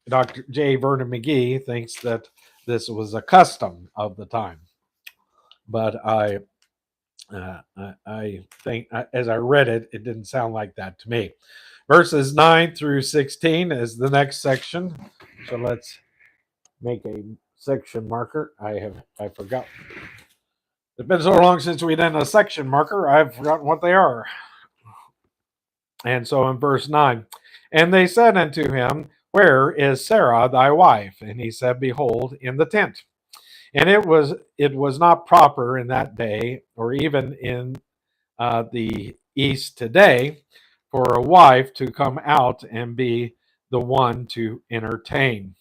Dr. J. Vernon McGee thinks that this was a custom of the time, but I think as I read it, it didn't sound like that to me. Verses 9 through 16 is the next section. So let's make a section marker. I forgot. It's been so long since we did a section marker, I've forgotten what they are. And so in verse 9, and they said unto him, where is Sarah thy wife? And he said, behold, in the tent. And it was not proper in that day, or even in the East today, for a wife to come out and be the one to entertain,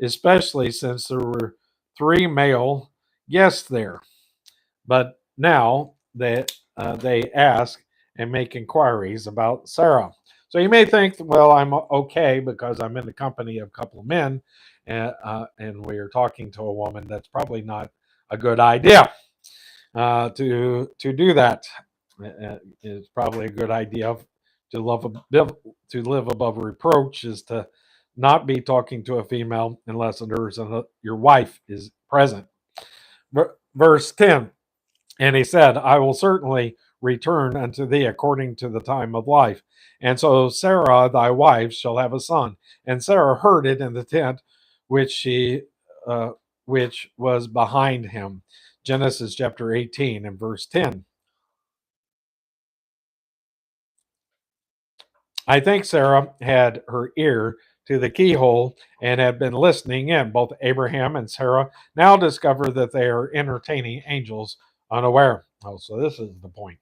especially since there were three male guests there. But now they ask and make inquiries about Sarah. So you may think, well, I'm okay because I'm in the company of a couple of men, and we are talking to a woman. That's probably not a good idea to do that. It's probably a good idea to live above reproach is to not be talking to a female unless your wife is present. Verse 10, and he said, I will certainly return unto thee according to the time of life. And so Sarah, thy wife, shall have a son. And Sarah heard it in the tent which she which was behind him. Genesis chapter 18 and verse 10. I think Sarah had her ear to the keyhole and had been listening in. Both Abraham and Sarah now discover that they are entertaining angels unaware. Oh, so this is the point.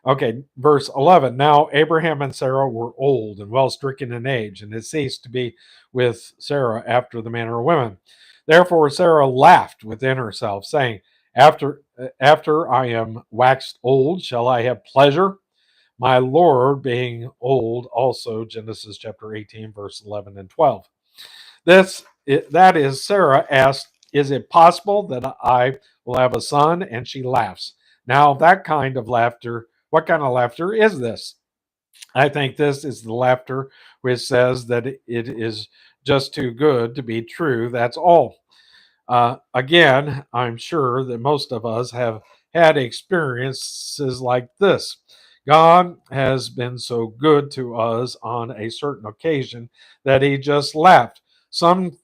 Okay, verse 11. Now Abraham and Sarah were old and well stricken in age, and had ceased to be with Sarah after the manner of women. Therefore Sarah laughed within herself, saying, After I am waxed old, shall I have pleasure? My Lord being old also. Genesis chapter 18, verse 11 and 12. That is, Sarah asked, is it possible that I will have a son? And she laughs. Now, that kind of laughter, what kind of laughter is this? I think this is the laughter which says that it is just too good to be true. That's all. Again, I'm sure that most of us have had experiences like this. God has been so good to us on a certain occasion that he just laughed. Something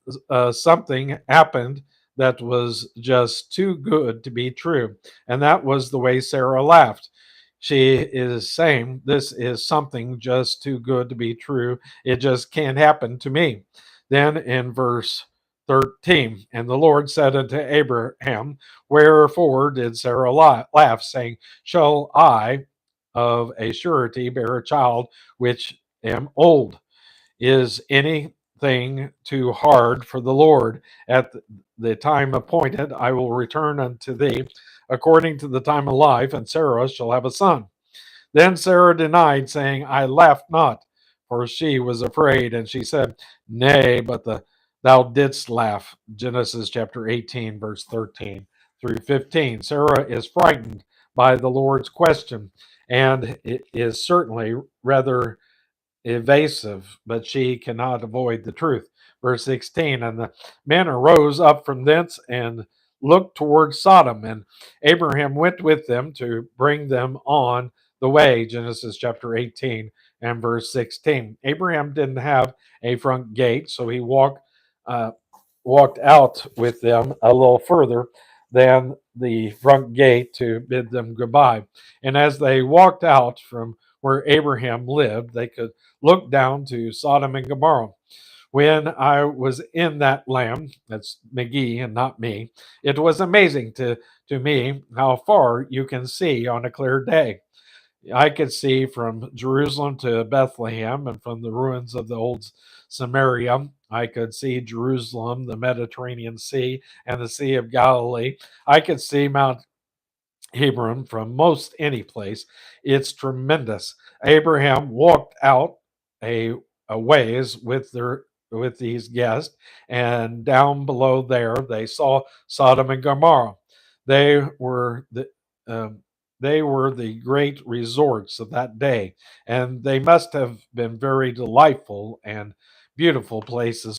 happened that was just too good to be true, and that was the way Sarah laughed. She is saying, this is something just too good to be true. It just can't happen to me. Then in verse 13, and the Lord said unto Abraham, wherefore did Sarah laugh, saying, shall I of a surety bear a child which am old? Is anything too hard for the Lord? At the time appointed, I will return unto thee according to the time of life, and Sarah shall have a son. Then Sarah denied, saying, I laughed not, for she was afraid. And she said, nay, but thou didst laugh. Genesis chapter 18, verse 13 through 15. Sarah is frightened by the Lord's question, and it is certainly rather evasive, but she cannot avoid the truth. Verse 16, and the men arose up from thence and looked towards Sodom, and Abraham went with them to bring them on the way. Genesis chapter 18 and verse 16. Abraham didn't have a front gate, so he walked out with them a little further than the front gate to bid them goodbye. And as they walked out from where Abraham lived, they could look down to Sodom and Gomorrah. When I was in that land, that's McGee and not me, it was amazing to me how far you can see on a clear day. I could see from Jerusalem to Bethlehem, and from the ruins of the old Samaria. I could see Jerusalem, the Mediterranean Sea, and the Sea of Galilee. I could see Mount Hebron from most any place. It's tremendous. Abraham walked out a, a ways with these guests, and down below there they saw Sodom and Gomorrah. They were the um, they were the great resorts of that day, and they must have been very delightful and beautiful places